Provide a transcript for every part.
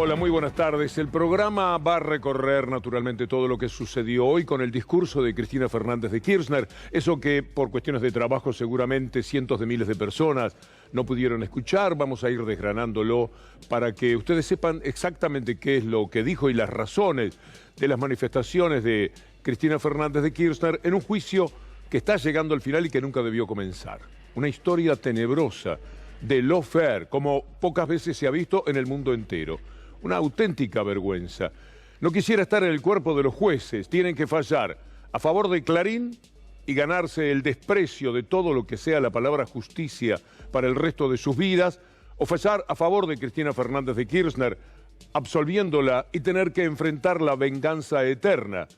Hola, muy buenas tardes. El programa va a recorrer naturalmente todo lo que sucedió hoy con el discurso de Cristina Fernández de Kirchner. Eso que por cuestiones de trabajo seguramente cientos de miles de personas no pudieron escuchar. Vamos a ir desgranándolo para que ustedes sepan exactamente qué es lo que dijo y las razones de las manifestaciones de Cristina Fernández de Kirchner en un juicio que está llegando al final y que nunca debió comenzar. Una historia tenebrosa de lawfare, como pocas veces se ha visto en el mundo entero. Una auténtica vergüenza. No quisiera estar en el cuerpo de los jueces. Tienen que fallar a favor de Clarín y ganarse el desprecio de todo lo que sea la palabra justicia para el resto de sus vidas, o fallar a favor de Cristina Fernández de Kirchner, absolviéndola y tener que enfrentar la venganza eterna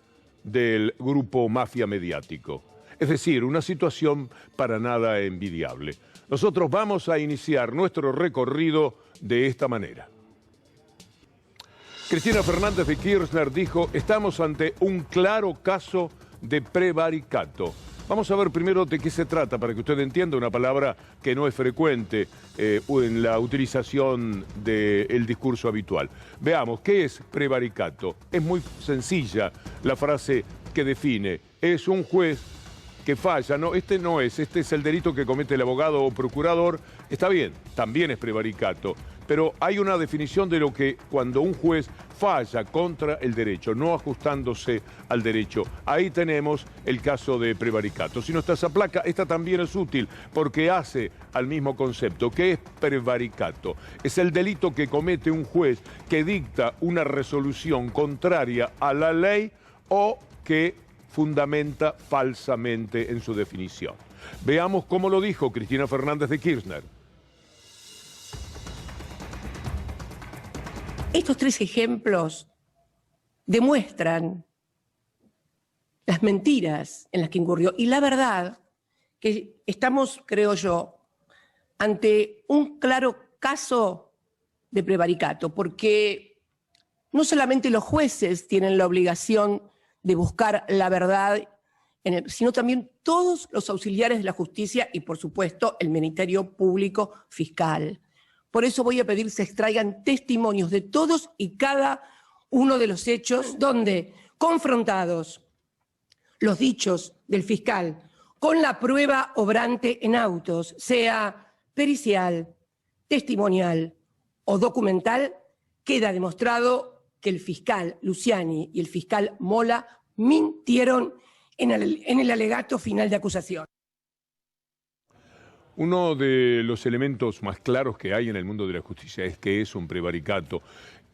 del grupo mafia mediático. Es decir, una situación para nada envidiable. Nosotros vamos a iniciar nuestro recorrido de esta manera. Cristina Fernández de Kirchner dijo: estamos ante un claro caso de prevaricato. Vamos a ver primero de qué se trata, para que usted entienda una palabra que no es frecuente en la utilización del discurso habitual. Veamos, ¿qué es prevaricato? Es muy sencilla la frase que define. Es un juez que falla. No, este es el delito que comete el abogado o procurador. Está bien, también es prevaricato. Pero hay una definición de lo que cuando un juez falla contra el derecho, no ajustándose al derecho. Ahí tenemos el caso de prevaricato. Si no está esa placa, esta también es útil porque hace al mismo concepto. ¿Qué es prevaricato? Es el delito que comete un juez que dicta una resolución contraria a la ley o que fundamenta falsamente en su definición. Veamos cómo lo dijo Cristina Fernández de Kirchner. Estos tres ejemplos demuestran las mentiras en las que incurrió. Y la verdad que estamos, creo yo, ante un claro caso de prevaricato, porque no solamente los jueces tienen la obligación de buscar la verdad, sino también todos los auxiliares de la justicia y, por supuesto, el Ministerio Público Fiscal. Por eso voy a pedir se extraigan testimonios de todos y cada uno de los hechos donde, confrontados los dichos del fiscal con la prueba obrante en autos, sea pericial, testimonial o documental, queda demostrado que el fiscal Luciani y el fiscal Mola mintieron en el alegato final de acusación. Uno de los elementos más claros que hay en el mundo de la justicia es que es un prevaricato.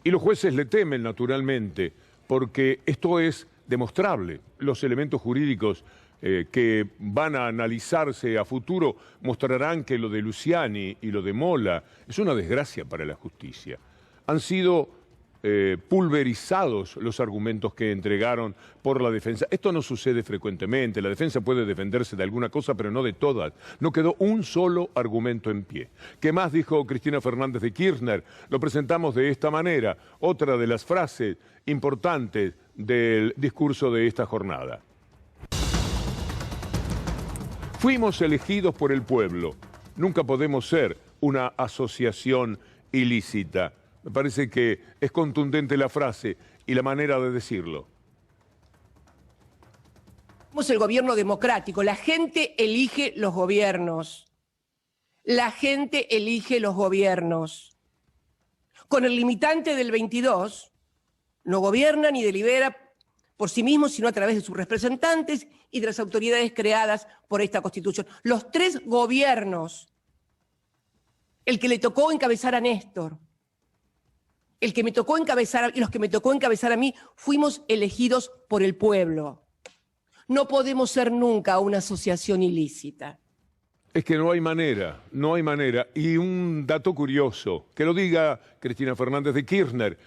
Y los jueces le temen, naturalmente, porque esto es demostrable. Los elementos jurídicos que van a analizarse a futuro mostrarán que lo de Luciani y lo de Mola es una desgracia para la justicia. Han sido pulverizados los argumentos que entregaron por la defensa. Esto no sucede frecuentemente. La defensa puede defenderse de alguna cosa, pero no de todas. No quedó un solo argumento en pie. ¿Qué más dijo Cristina Fernández de Kirchner? Lo presentamos de esta manera. Otra de las frases importantes del discurso de esta jornada. Fuimos elegidos por el pueblo. Nunca podemos ser una asociación ilícita. Me parece que es contundente la frase y la manera de decirlo. Somos el gobierno democrático. La gente elige los gobiernos. La gente elige los gobiernos. Con el limitante del 22, no gobierna ni delibera por sí mismo, sino a través de sus representantes y de las autoridades creadas por esta Constitución. Los tres gobiernos, el que le tocó encabezar a Néstor, el que me tocó encabezar y los que me tocó encabezar a mí, fuimos elegidos por el pueblo. No podemos ser nunca una asociación ilícita. Es que no hay manera, no hay manera. Y un dato curioso, que lo diga Cristina Fernández de Kirchner,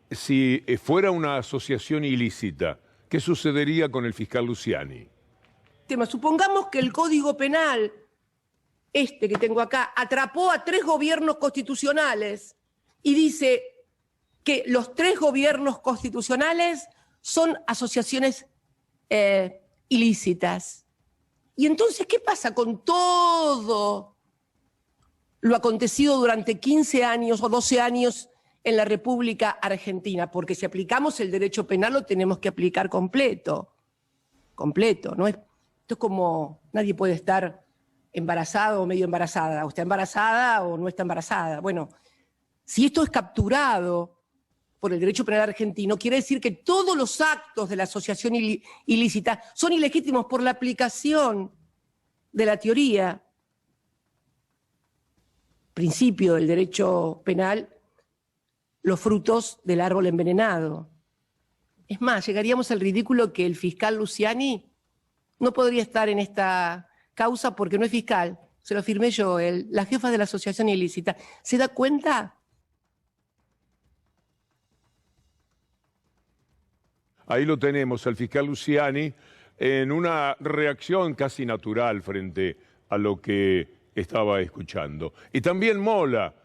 si fuera una asociación ilícita, ¿qué sucedería con el fiscal Luciani? Supongamos que el Código Penal, que tengo acá, atrapó a tres gobiernos constitucionales y dice que los tres gobiernos constitucionales son asociaciones ilícitas. Y entonces, ¿qué pasa con todo lo acontecido durante 15 años o 12 años en la República Argentina, porque si aplicamos el derecho penal lo tenemos que aplicar completo, ¿no? Esto es como, nadie puede estar embarazado o medio embarazada, o está embarazada o no está embarazada. Bueno, si esto es capturado por el derecho penal argentino, quiere decir que todos los actos de la asociación ilícita son ilegítimos por la aplicación de la teoría, principio del derecho penal, los frutos del árbol envenenado. Es más, llegaríamos al ridículo que el fiscal Luciani no podría estar en esta causa porque no es fiscal, se lo firmé yo, la jefa de la asociación ilícita. ¿Se da cuenta? Ahí lo tenemos, al fiscal Luciani, en una reacción casi natural frente a lo que estaba escuchando. Y también Mola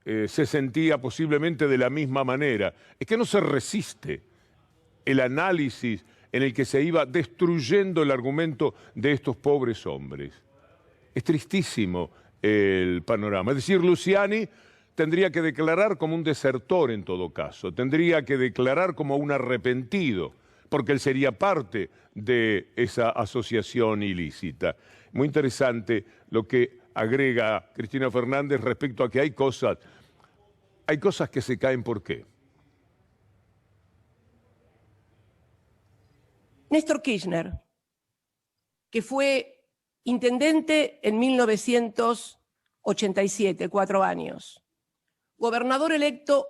se sentía posiblemente de la misma manera. Es que no se resiste el análisis en el que se iba destruyendo el argumento de estos pobres hombres. Es tristísimo el panorama. Es decir, Luciani tendría que declarar como un desertor en todo caso, tendría que declarar como un arrepentido, porque él sería parte de esa asociación ilícita. Muy interesante lo que agrega Cristina Fernández respecto a que hay cosas que se caen. ¿Por qué? Néstor Kirchner, que fue intendente en 1987, 4 años, gobernador electo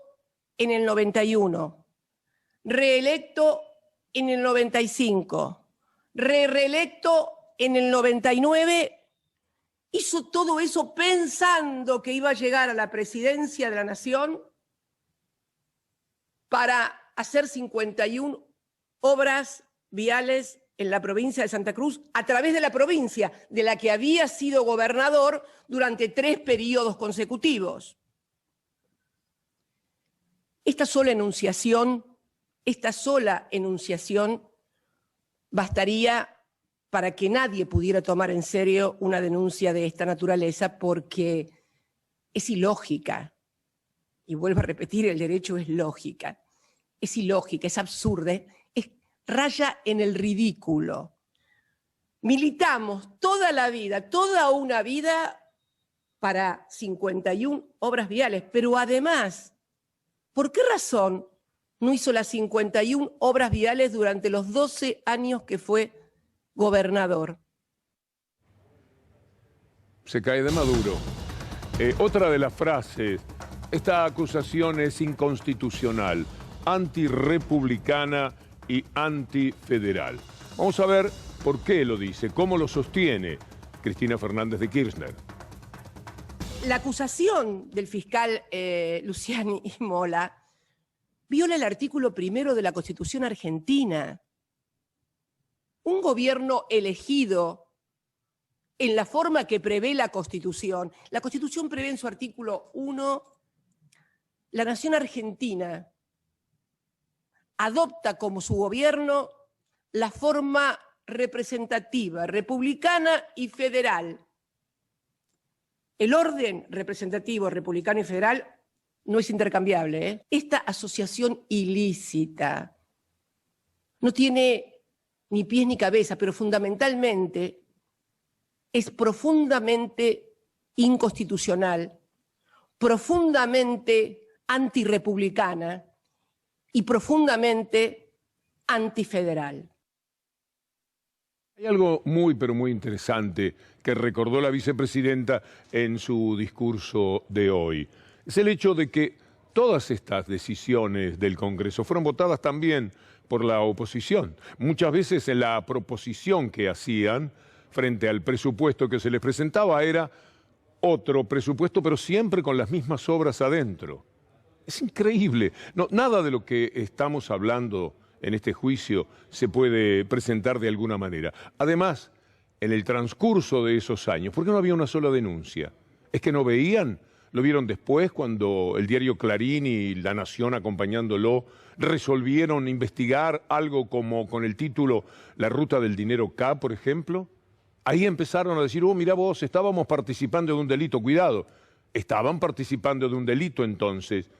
en el 91, reelecto en el 95, reelecto en el 99, hizo todo eso pensando que iba a llegar a la presidencia de la Nación para hacer 51 obras viales en la provincia de Santa Cruz, a través de la provincia de la que había sido gobernador durante 3 periodos consecutivos. Esta sola enunciación bastaría para que nadie pudiera tomar en serio una denuncia de esta naturaleza, porque es ilógica. Y vuelvo a repetir, el derecho es lógica. Es ilógica, es absurda, raya en el ridículo. Militamos toda la vida, toda una vida para 51 obras viales, pero además, ¿por qué razón no hizo las 51 obras viales durante los 12 años que fue gobernador? Se cae de Maduro. Otra de las frases, esta acusación es inconstitucional, antirrepublicana y antifederal. Vamos a ver por qué lo dice, cómo lo sostiene Cristina Fernández de Kirchner. La acusación del fiscal Luciani y Mola viola el artículo 1 de la Constitución argentina. Un gobierno elegido en la forma que prevé la Constitución. La Constitución prevé en su artículo 1, la nación argentina adopta como su gobierno la forma representativa, republicana y federal. El orden representativo, republicano y federal no es intercambiable, ¿eh? Esta asociación ilícita no tiene ni pies ni cabeza, pero fundamentalmente es profundamente inconstitucional, profundamente antirrepublicana y profundamente antifederal. Hay algo muy, pero muy interesante que recordó la vicepresidenta en su discurso de hoy. Es el hecho de que todas estas decisiones del Congreso fueron votadas también por la oposición. Muchas veces en la proposición que hacían frente al presupuesto que se les presentaba era otro presupuesto, pero siempre con las mismas obras adentro. Es increíble. No, nada de lo que estamos hablando en este juicio se puede presentar de alguna manera. Además, en el transcurso de esos años, ¿por qué no había una sola denuncia? ¿Es que no veían? ¿Lo vieron después cuando el diario Clarín y La Nación acompañándolo resolvieron investigar algo como con el título La ruta del dinero K, por ejemplo? Ahí empezaron a decir, oh, mira vos, estábamos participando de un delito. Cuidado, estaban participando de un delito entonces.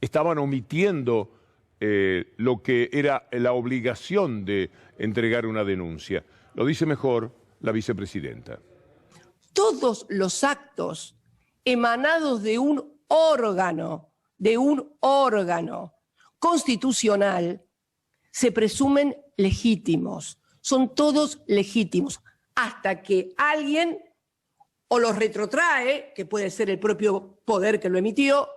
estaban omitiendo lo que era la obligación de entregar una denuncia. Lo dice mejor la vicepresidenta. Todos los actos emanados de un órgano constitucional se presumen legítimos. Son todos legítimos, hasta que alguien o los retrotrae, que puede ser el propio poder que lo emitió,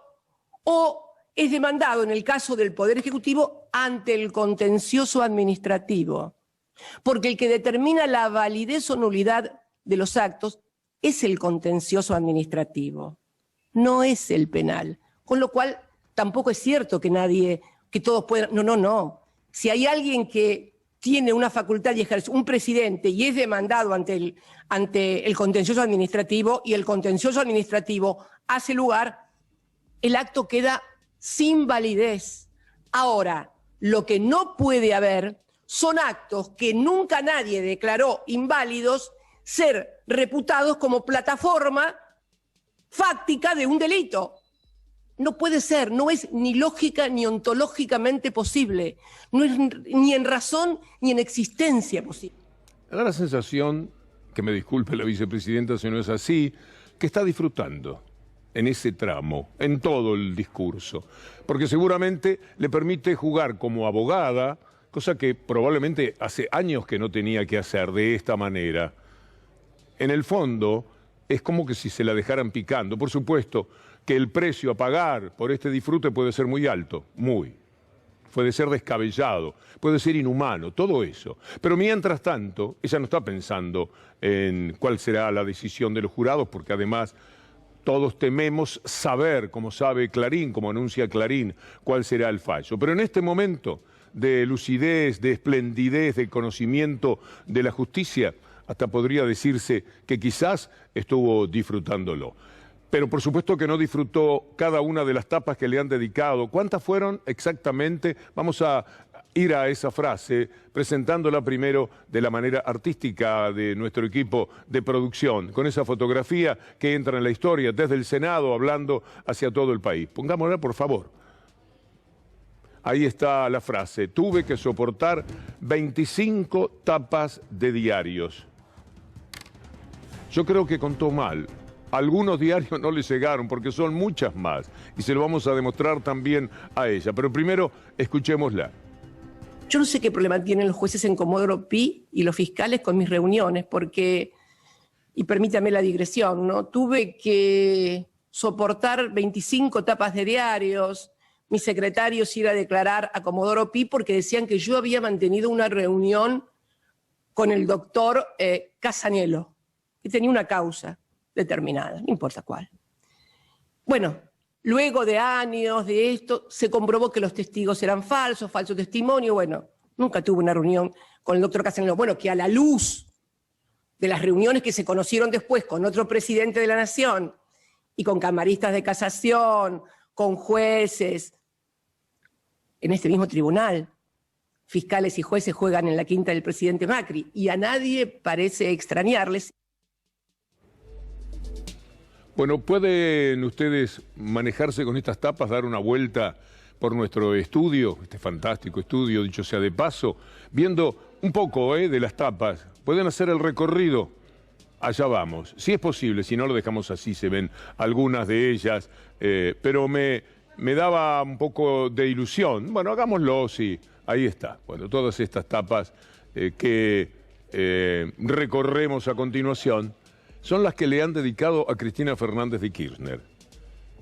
o es demandado, en el caso del Poder Ejecutivo, ante el contencioso administrativo. Porque el que determina la validez o nulidad de los actos es el contencioso administrativo, no es el penal. Con lo cual, tampoco es cierto que todos puedan... No. Si hay alguien que tiene una facultad y ejerce, un presidente, y es demandado ante el contencioso administrativo, y el contencioso administrativo hace lugar, el acto queda sin validez. Ahora, lo que no puede haber son actos que nunca nadie declaró inválidos ser reputados como plataforma fáctica de un delito. No puede ser, no es ni lógica ni ontológicamente posible, no es ni en razón ni en existencia posible. Me da la sensación, que me disculpe la vicepresidenta si no es así, que está disfrutando en ese tramo, en todo el discurso, porque seguramente le permite jugar como abogada, cosa que probablemente hace años que no tenía que hacer de esta manera. En el fondo, es como que si se la dejaran picando. Por supuesto que el precio a pagar por este disfrute puede ser muy alto, puede ser descabellado, puede ser inhumano, todo eso. Pero mientras tanto, ella no está pensando en cuál será la decisión de los jurados, porque además todos tememos saber, como sabe Clarín, como anuncia Clarín, cuál será el fallo. Pero en este momento de lucidez, de esplendidez, de conocimiento de la justicia, hasta podría decirse que quizás estuvo disfrutándolo. Pero por supuesto que no disfrutó cada una de las tapas que le han dedicado. ¿Cuántas fueron exactamente? Vamos a ir a esa frase, presentándola primero de la manera artística de nuestro equipo de producción, con esa fotografía que entra en la historia, desde el Senado, hablando hacia todo el país. Pongámosla, por favor. Ahí está la frase: tuve que soportar 25 tapas de diarios. Yo creo que contó mal. Algunos diarios no le llegaron porque son muchas más y se lo vamos a demostrar también a ella. Pero primero, escuchémosla. Yo no sé qué problema tienen los jueces en Comodoro Pi y los fiscales con mis reuniones, porque, y permítame la digresión, ¿no? Tuve que soportar 25 tapas de diarios, mis secretarios ir a declarar a Comodoro Pi porque decían que yo había mantenido una reunión con el doctor Casaniello, que tenía una causa determinada, no importa cuál. Bueno, luego de años de esto, se comprobó que los testigos eran falsos, falso testimonio. Bueno, nunca tuve una reunión con el doctor Casaniello. Bueno, que a la luz de las reuniones que se conocieron después con otro presidente de la Nación y con camaristas de casación, con jueces, en este mismo tribunal, fiscales y jueces juegan en la quinta del presidente Macri y a nadie parece extrañarles. Bueno, ¿pueden ustedes manejarse con estas tapas, dar una vuelta por nuestro estudio, este fantástico estudio, dicho sea de paso, viendo un poco de las tapas? ¿Pueden hacer el recorrido? Allá vamos. Si es posible, si no lo dejamos así, se ven algunas de ellas, pero me daba un poco de ilusión. Bueno, hagámoslo, sí, ahí está. Bueno, todas estas tapas que recorremos a continuación son las que le han dedicado a Cristina Fernández de Kirchner.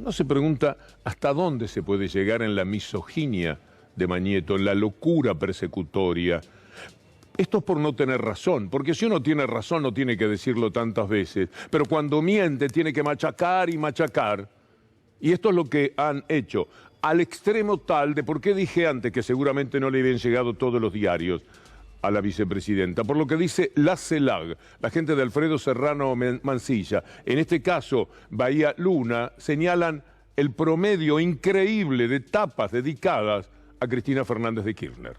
Uno se pregunta hasta dónde se puede llegar en la misoginia de Mañeto, en la locura persecutoria. Esto es por no tener razón, porque si uno tiene razón no tiene que decirlo tantas veces, pero cuando miente tiene que machacar y machacar. Y esto es lo que han hecho, al extremo tal de por qué dije antes que seguramente no le habían llegado todos los diarios a la vicepresidenta, por lo que dice la CELAG, la gente de Alfredo Serrano Mansilla. En este caso, Bahía Luna, señalan el promedio increíble de tapas dedicadas a Cristina Fernández de Kirchner.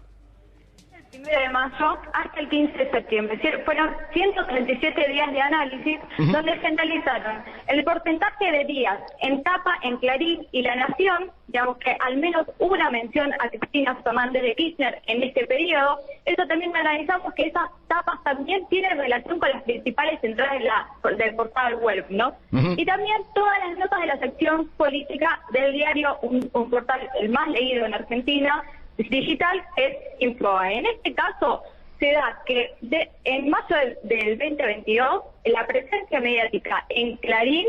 1 de mayo hasta el 15 de septiembre. Fueron 137 días de análisis donde se analizaron el porcentaje de días en Tapa, en Clarín y La Nación, digamos que al menos hubo una mención a Cristina Fernández de Kirchner en este periodo. Eso también analizamos que esas tapas también tienen relación con las principales entradas del portal web, ¿no? Y también todas las notas de la sección política del diario, un portal el más leído en Argentina, digital, es Infobae. En este caso se da que en mayo del 2022 la presencia mediática en Clarín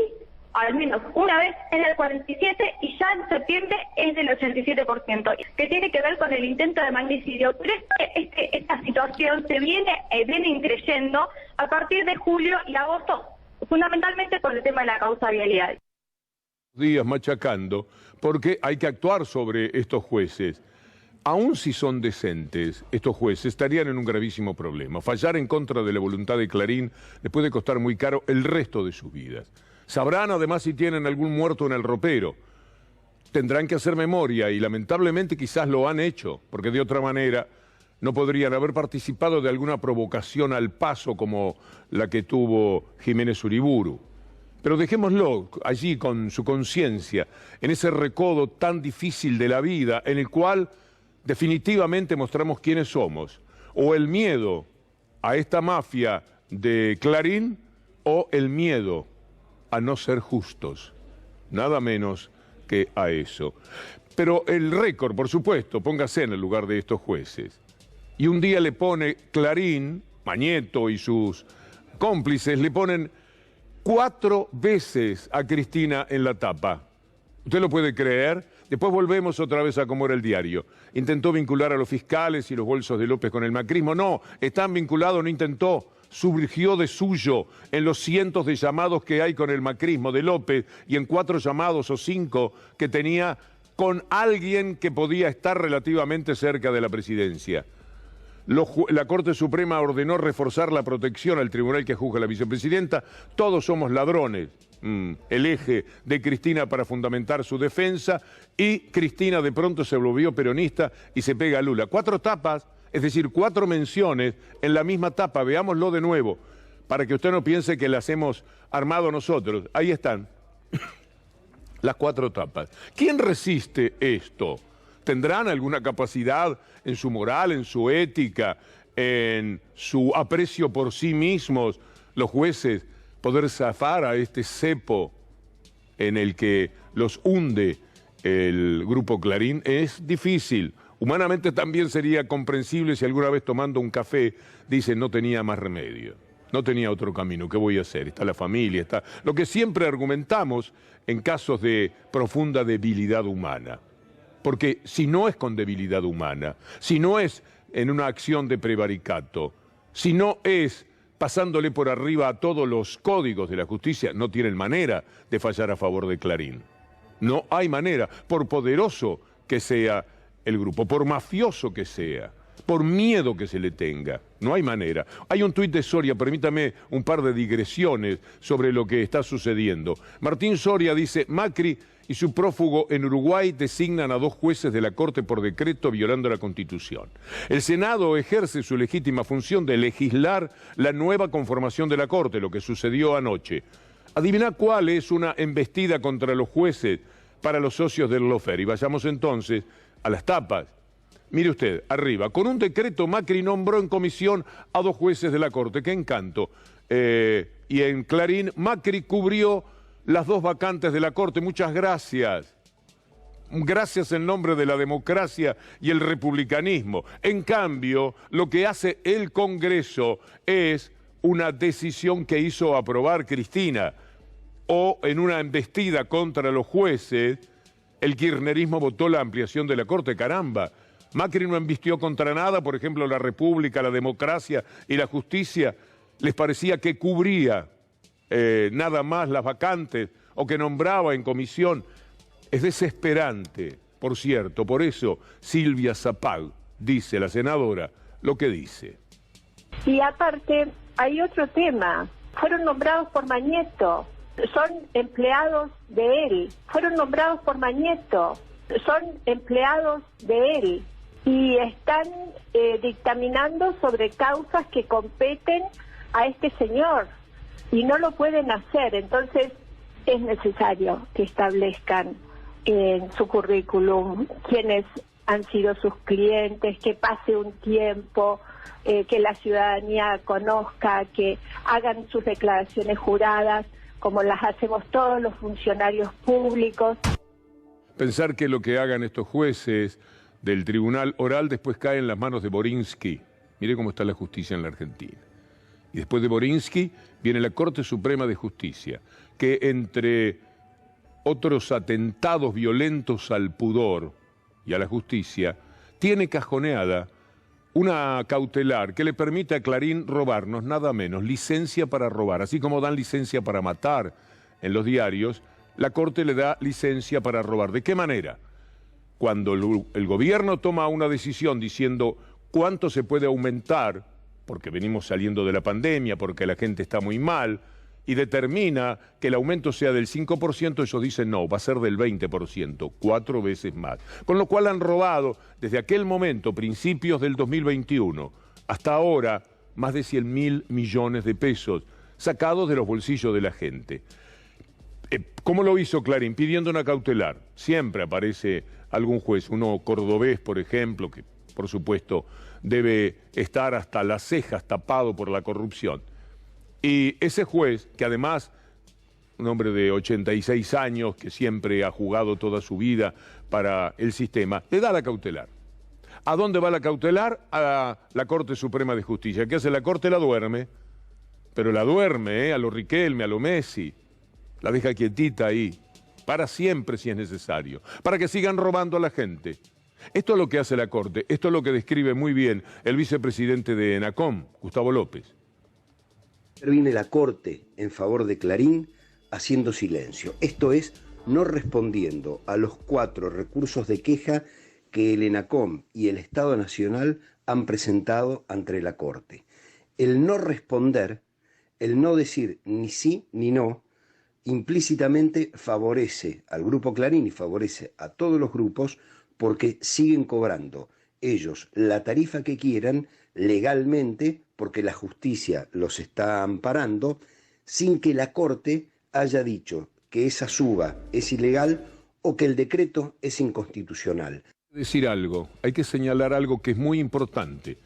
al menos una vez es del 47 y ya en septiembre es del 87%, que tiene que ver con el intento de magnicidio. Pero esta situación se viene increyendo a partir de julio y agosto, fundamentalmente por el tema de la causa vialidad. Días machacando, porque hay que actuar sobre estos jueces. Aun si son decentes, estos jueces estarían en un gravísimo problema. Fallar en contra de la voluntad de Clarín les puede costar muy caro el resto de sus vidas. Sabrán además si tienen algún muerto en el ropero. Tendrán que hacer memoria y lamentablemente quizás lo han hecho, porque de otra manera no podrían haber participado de alguna provocación al paso como la que tuvo Jiménez Uriburu. Pero dejémoslo allí con su conciencia, en ese recodo tan difícil de la vida en el cual definitivamente mostramos quiénes somos, o el miedo a esta mafia de Clarín, o el miedo a no ser justos, nada menos que a eso. Pero el récord, por supuesto, póngase en el lugar de estos jueces. Y un día le pone Clarín, Mañeto y sus cómplices, le ponen 4 veces a Cristina en la tapa. ¿Usted lo puede creer? Después volvemos otra vez a cómo era el diario. Intentó vincular a los fiscales y los bolsos de López con el macrismo. No, están vinculados, no intentó. Surgió de suyo en los cientos de llamados que hay con el macrismo de López y en 4 llamados o 5 que tenía con alguien que podía estar relativamente cerca de la presidencia. La Corte Suprema ordenó reforzar la protección al tribunal que juzga a la vicepresidenta. Todos somos ladrones. El eje de Cristina para fundamentar su defensa, y Cristina de pronto se volvió peronista y se pega a Lula. 4 tapas, es decir, 4 menciones en la misma tapa. Veámoslo de nuevo, para que usted no piense que las hemos armado nosotros. Ahí están las 4 tapas. ¿Quién resiste esto? ¿Tendrán alguna capacidad en su moral, en su ética, en su aprecio por sí mismos, los jueces, poder zafar a este cepo en el que los hunde el Grupo Clarín? Es difícil. Humanamente también sería comprensible si alguna vez tomando un café dice no tenía más remedio, no tenía otro camino, ¿qué voy a hacer? Está la familia, está lo que siempre argumentamos en casos de profunda debilidad humana. Porque si no es con debilidad humana, si no es en una acción de prevaricato, si no es pasándole por arriba a todos los códigos de la justicia, no tienen manera de fallar a favor de Clarín. No hay manera, por poderoso que sea el grupo, por mafioso que sea, por miedo que se le tenga, no hay manera. Hay un tuit de Soria, permítame un par de digresiones sobre lo que está sucediendo. Martín Soria dice: Macri y su prófugo en Uruguay designan a 2 jueces de la Corte por decreto violando la Constitución. El Senado ejerce su legítima función de legislar la nueva conformación de la Corte, lo que sucedió anoche. Adivina cuál es una embestida contra los jueces para los socios del lawfare. Y vayamos entonces a las tapas. Mire usted, arriba, con un decreto Macri nombró en comisión a 2 jueces de la Corte. ¡Qué encanto! Y en Clarín, Macri cubrió las 2 vacantes de la Corte. Muchas gracias. Gracias en nombre de la democracia y el republicanismo. En cambio, lo que hace el Congreso es una decisión que hizo aprobar Cristina, o en una embestida contra los jueces, el kirchnerismo votó la ampliación de la Corte. ¡Caramba! Macri no embistió contra nada, por ejemplo, la República, la democracia y la justicia. Les parecía que cubría nada más las vacantes o que nombraba en comisión. Es desesperante, por cierto. Por eso Silvia Zapag, dice la senadora, lo que dice. Y aparte, hay otro tema. Fueron nombrados por Mañeto. Son empleados de él. Fueron nombrados por Mañeto. Son empleados de él. y están dictaminando sobre causas que competen a este señor y no lo pueden hacer. Entonces es necesario que establezcan en su currículum quiénes han sido sus clientes, que pase un tiempo, que la ciudadanía conozca, que hagan sus declaraciones juradas como las hacemos todos los funcionarios públicos. Pensar que lo que hagan estos jueces del tribunal oral después cae en las manos de Borinsky. Mire cómo está la justicia en la Argentina. Y después de Borinsky viene la Corte Suprema de Justicia, que entre otros atentados violentos al pudor y a la justicia, tiene cajoneada una cautelar que le permite a Clarín robarnos nada menos, licencia para robar. Así como dan licencia para matar en los diarios, la Corte le da licencia para robar. ¿De qué manera? Cuando el gobierno toma una decisión diciendo cuánto se puede aumentar, porque venimos saliendo de la pandemia, porque la gente está muy mal, y determina que el aumento sea del 5%, ellos dicen no, va a ser del 20%, 4 veces más. Con lo cual han robado desde aquel momento, principios del 2021, hasta ahora, más de 100.000 millones de pesos, sacados de los bolsillos de la gente. ¿Cómo lo hizo Clarín? Pidiendo una cautelar. Siempre aparece algún juez, uno cordobés, por ejemplo, que por supuesto debe estar hasta las cejas tapado por la corrupción. Y ese juez, que además, un hombre de 86 años, que siempre ha jugado toda su vida para el sistema, le da la cautelar. ¿A dónde va la cautelar? A la Corte Suprema de Justicia. ¿Qué hace la Corte? La duerme. Pero la duerme, a lo Riquelme, a lo Messi. La deja quietita ahí, para siempre si es necesario, para que sigan robando a la gente. Esto es lo que hace la Corte, esto es lo que describe muy bien el vicepresidente de ENACOM, Gustavo López. Interviene la Corte en favor de Clarín haciendo silencio, esto es, no respondiendo a los 4 recursos de queja que el ENACOM y el Estado Nacional han presentado ante la Corte. El no responder, el no decir ni sí ni no, implícitamente favorece al Grupo Clarín y favorece a todos los grupos porque siguen cobrando ellos la tarifa que quieran legalmente porque la justicia los está amparando sin que la Corte haya dicho que esa suba es ilegal o que el decreto es inconstitucional. Decir algo, hay que señalar algo que es muy importante,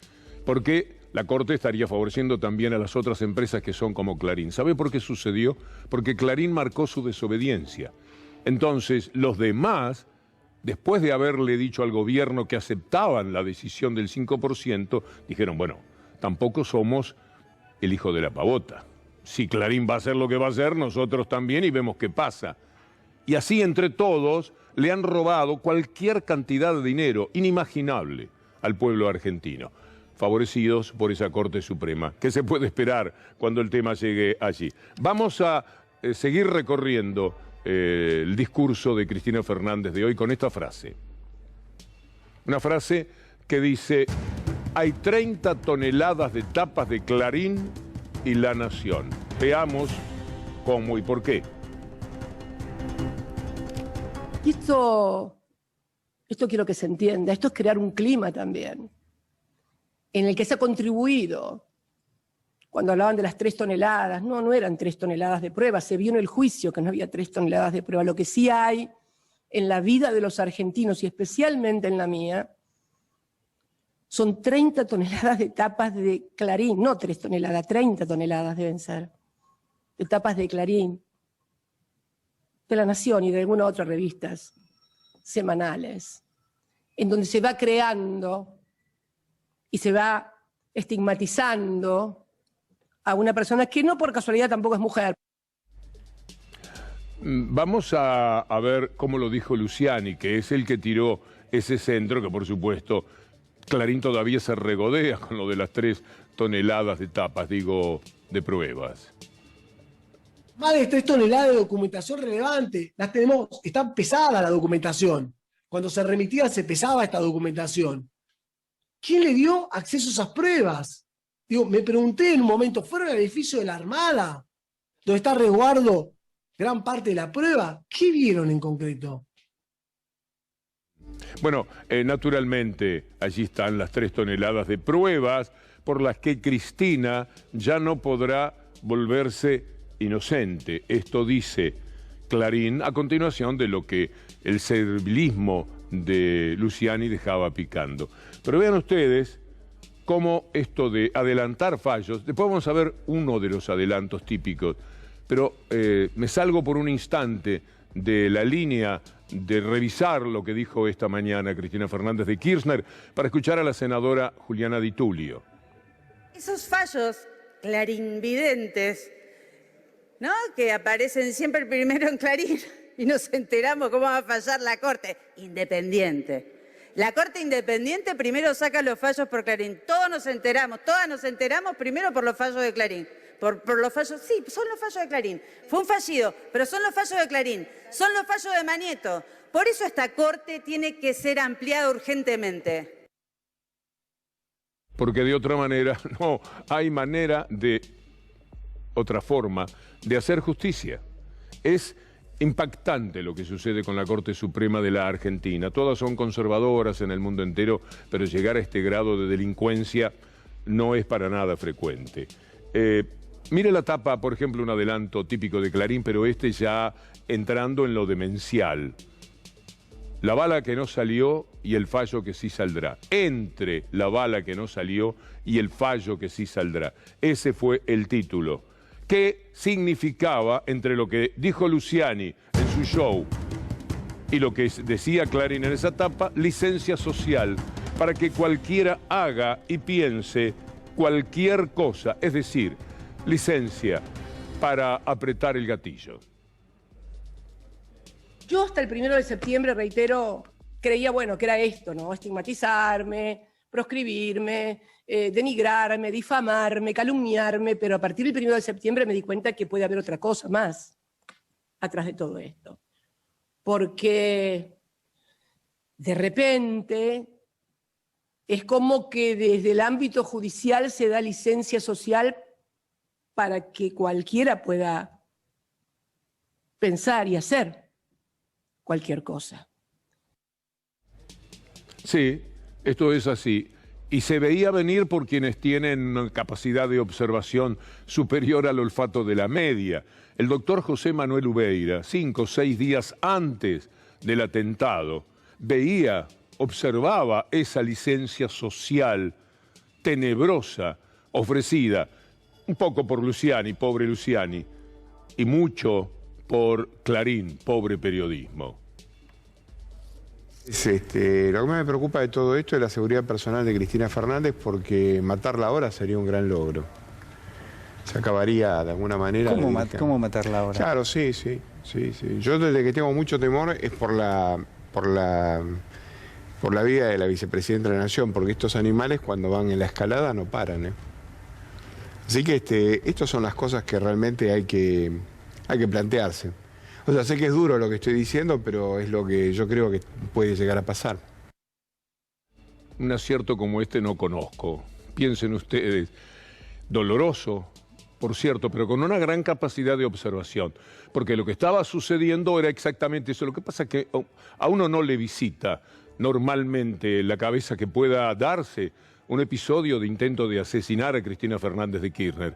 porque la Corte estaría favoreciendo también a las otras empresas que son como Clarín. ¿Sabe por qué sucedió? Porque Clarín marcó su desobediencia. Entonces, los demás, después de haberle dicho al gobierno que aceptaban la decisión del 5%, dijeron, bueno, tampoco somos el hijo de la pavota. Si Clarín va a hacer lo que va a hacer, nosotros también y vemos qué pasa. Y así entre todos le han robado cualquier cantidad de dinero inimaginable al pueblo argentino, favorecidos por esa Corte Suprema. ¿Qué se puede esperar cuando el tema llegue allí? Vamos a seguir recorriendo el discurso de Cristina Fernández de hoy con esta frase. Una frase que dice, hay 30 toneladas de tapas de Clarín y La Nación. Veamos cómo y por qué. Y esto quiero que se entienda, esto es crear un clima también, en el que se ha contribuido, cuando hablaban de las 3 toneladas, no eran 3 toneladas de pruebas, se vio en el juicio que no había 3 toneladas de pruebas. Lo que sí hay en la vida de los argentinos, y especialmente en la mía, son 30 toneladas de tapas de Clarín, no 3 toneladas, 30 toneladas deben ser, de tapas de Clarín, de La Nación y de algunas otras revistas semanales, en donde se va creando y se va estigmatizando a una persona que no por casualidad tampoco es mujer. Vamos a ver cómo lo dijo Luciani, que es el que tiró ese centro, que por supuesto Clarín todavía se regodea con lo de las 3 toneladas de tapas, digo, de pruebas. Más de 3 toneladas de documentación relevante. Las tenemos, está pesada la documentación. Cuando se remitía se pesaba esta documentación. ¿Quién le dio acceso a esas pruebas? Digo, me pregunté en un momento, ¿fueron al edificio de la Armada? Donde está resguardo gran parte de la prueba. ¿Qué vieron en concreto? Bueno, naturalmente allí están las 3 toneladas de pruebas por las que Cristina ya no podrá volverse inocente. Esto dice Clarín a continuación de lo que el servilismo de Luciani dejaba picando. Pero vean ustedes cómo esto de adelantar fallos, después vamos a ver uno de los adelantos típicos, pero me salgo por un instante de la línea de revisar lo que dijo esta mañana Cristina Fernández de Kirchner para escuchar a la senadora Juliana Di Tulio. Esos fallos clarinvidentes, ¿no?, que aparecen siempre primero en Clarín y nos enteramos cómo va a fallar la Corte Independiente. La Corte Independiente primero saca los fallos por Clarín. Todos nos enteramos, todas nos enteramos primero por los fallos de Clarín. Por los fallos, sí, son los fallos de Clarín. Fue un fallido, pero son los fallos de Clarín. Son los fallos de Mañeto. Por eso esta Corte tiene que ser ampliada urgentemente. Porque de otra manera, no hay manera de, otra forma, de hacer justicia. Es impactante lo que sucede con la Corte Suprema de la Argentina. Todas son conservadoras en el mundo entero, pero llegar a este grado de delincuencia no es para nada frecuente. Mire la tapa, por ejemplo, un adelanto típico de Clarín, pero este ya entrando en lo demencial. La bala que no salió y el fallo que sí saldrá. Entre la bala que no salió y el fallo que sí saldrá. Ese fue el título. ¿Qué significaba entre lo que dijo Luciani en su show y lo que decía Clarín en esa tapa? Licencia social para que cualquiera haga y piense cualquier cosa. Es decir, licencia para apretar el gatillo. Yo hasta el 1 de septiembre, reitero, creía, bueno, que era esto, ¿no? Estigmatizarme, proscribirme, denigrarme, difamarme, calumniarme, pero a partir del 1 de septiembre me di cuenta que puede haber otra cosa más atrás de todo esto. Porque de repente es como que desde el ámbito judicial se da licencia social para que cualquiera pueda pensar y hacer cualquier cosa. Sí, esto es así. Y se veía venir por quienes tienen capacidad de observación superior al olfato de la media. El doctor José Manuel Ubeira, 5 o 6 días antes del atentado, veía, observaba esa licencia social tenebrosa ofrecida un poco por Luciani, pobre Luciani, y mucho por Clarín, pobre periodismo. Lo que más me preocupa de todo esto es la seguridad personal de Cristina Fernández, porque matarla ahora sería un gran logro. Se acabaría de alguna manera... ¿Cómo matarla ahora? Claro, sí. Yo desde que tengo mucho temor es por la vida de la vicepresidenta de la Nación, porque estos animales cuando van en la escalada no paran. Así que estas son las cosas que realmente hay que plantearse. O sea, sé que es duro lo que estoy diciendo, pero es lo que yo creo que puede llegar a pasar. Un acierto como este no conozco. Piensen ustedes, doloroso, por cierto, pero con una gran capacidad de observación. Porque lo que estaba sucediendo era exactamente eso. Lo que pasa es que a uno no le visita normalmente la cabeza que pueda darse un episodio de intento de asesinar a Cristina Fernández de Kirchner.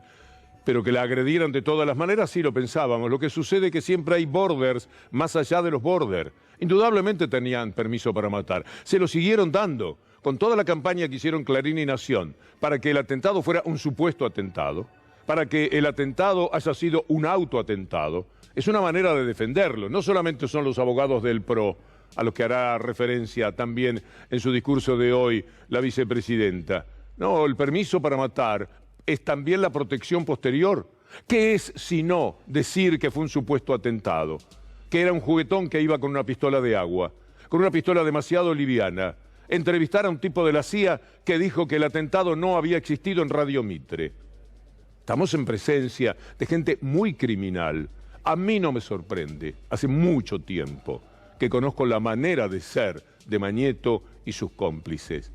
Pero que la agredieran de todas las maneras, sí lo pensábamos. Lo que sucede es que siempre hay borders más allá de los borders. Indudablemente tenían permiso para matar. Se lo siguieron dando con toda la campaña que hicieron Clarín y Nación para que el atentado fuera un supuesto atentado, para que el atentado haya sido un autoatentado. Es una manera de defenderlo. No solamente son los abogados del PRO, a los que hará referencia también en su discurso de hoy la vicepresidenta. No, el permiso para matar es también la protección posterior. ¿Qué es sino decir que fue un supuesto atentado? Que era un juguetón que iba con una pistola de agua, con una pistola demasiado liviana. Entrevistar a un tipo de la CIA que dijo que el atentado no había existido en Radio Mitre. Estamos en presencia de gente muy criminal. A mí no me sorprende, hace mucho tiempo que conozco la manera de ser de Mañeto y sus cómplices.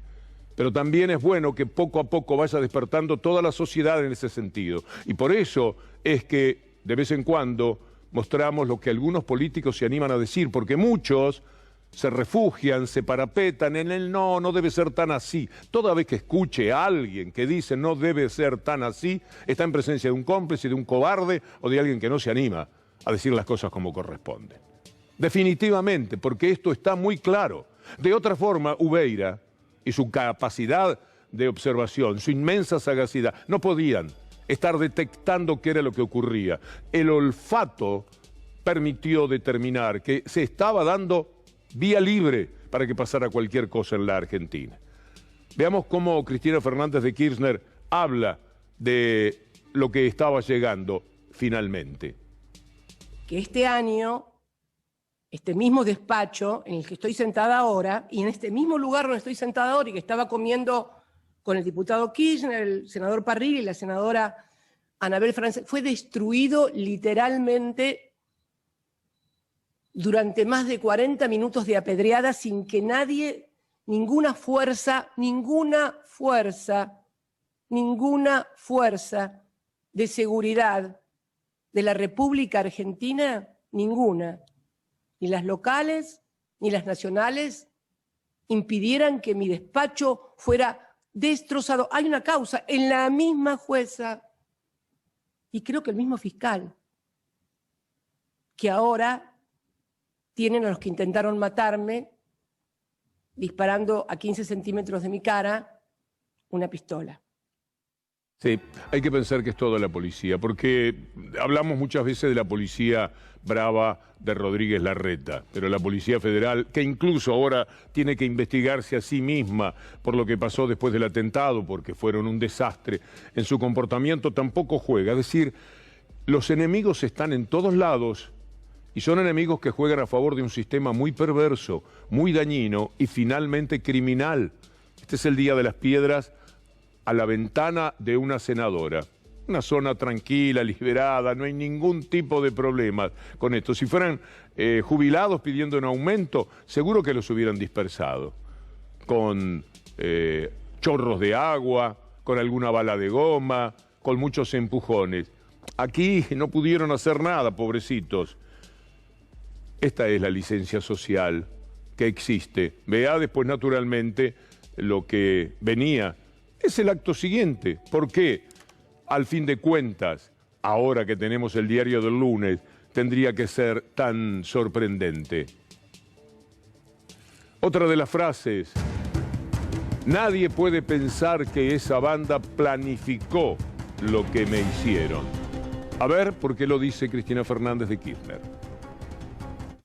Pero también es bueno que poco a poco vaya despertando toda la sociedad en ese sentido. Y por eso es que de vez en cuando mostramos lo que algunos políticos se animan a decir, porque muchos se refugian, se parapetan en el no debe ser tan así. Toda vez que escuche a alguien que dice no debe ser tan así, está en presencia de un cómplice, de un cobarde o de alguien que no se anima a decir las cosas como corresponden. Definitivamente, porque esto está muy claro. De otra forma, Ubeira y su capacidad de observación, su inmensa sagacidad, no podían estar detectando qué era lo que ocurría. El olfato permitió determinar que se estaba dando vía libre para que pasara cualquier cosa en la Argentina. Veamos cómo Cristina Fernández de Kirchner habla de lo que estaba llegando finalmente. Que este año, este mismo despacho en el que estoy sentada ahora, y en este mismo lugar donde estoy sentada ahora y que estaba comiendo con el diputado Kirchner, el senador Parrilli y la senadora Anabel Frances, fue destruido literalmente durante más de 40 minutos de apedreada sin que nadie, ninguna fuerza de seguridad de la República Argentina, ninguna, ni las locales ni las nacionales, impidieran que mi despacho fuera destrozado. Hay una causa en la misma jueza y creo que el mismo fiscal, que ahora tienen a los que intentaron matarme disparando a 15 centímetros de mi cara una pistola. Sí, hay que pensar que es toda la policía, porque hablamos muchas veces de la policía brava de Rodríguez Larreta, pero la Policía Federal, que incluso ahora tiene que investigarse a sí misma por lo que pasó después del atentado, porque fueron un desastre en su comportamiento, tampoco juega. Es decir, los enemigos están en todos lados y son enemigos que juegan a favor de un sistema muy perverso, muy dañino y finalmente criminal. Este es el Día de las Piedras a la ventana de una senadora. Una zona tranquila, liberada, no hay ningún tipo de problemas con esto. Si fueran jubilados pidiendo un aumento, seguro que los hubieran dispersado. Con chorros de agua, con alguna bala de goma, con muchos empujones. Aquí no pudieron hacer nada, pobrecitos. Esta es la licencia social que existe. Vea después, naturalmente, lo que venía. Es el acto siguiente. ¿Por qué? Al fin de cuentas, ahora que tenemos el diario del lunes, tendría que ser tan sorprendente. Otra de las frases: nadie puede pensar que esa banda planificó lo que me hicieron. A ver, ¿por qué lo dice Cristina Fernández de Kirchner?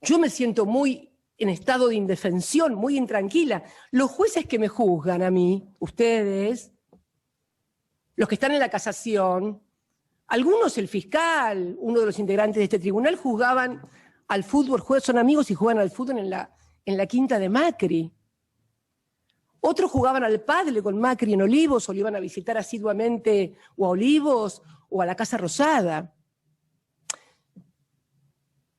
Yo me siento muy en estado de indefensión, muy intranquila. Los jueces que me juzgan a mí, ustedes, los que están en la casación, algunos, el fiscal, uno de los integrantes de este tribunal, jugaban al fútbol, son amigos y juegan al fútbol en la quinta de Macri. Otros jugaban al pádel con Macri en Olivos, o lo iban a visitar asiduamente o a Olivos o a la Casa Rosada.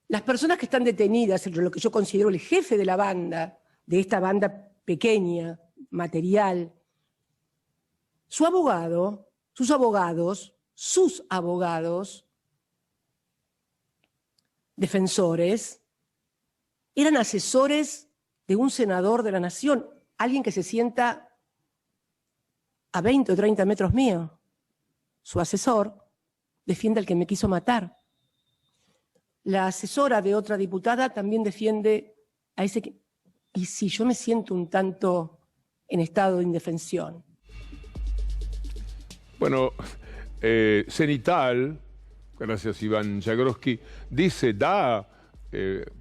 Las personas que están detenidas, entre lo que yo considero el jefe de la banda, de esta banda pequeña, material, sus abogados, defensores, eran asesores de un senador de la Nación, alguien que se sienta a 20 o 30 metros mío. Su asesor defiende al que me quiso matar. La asesora de otra diputada también defiende a ese que... Y sí, yo me siento un tanto en estado de indefensión. Bueno, Cenital, gracias Iván Jagroski, dice,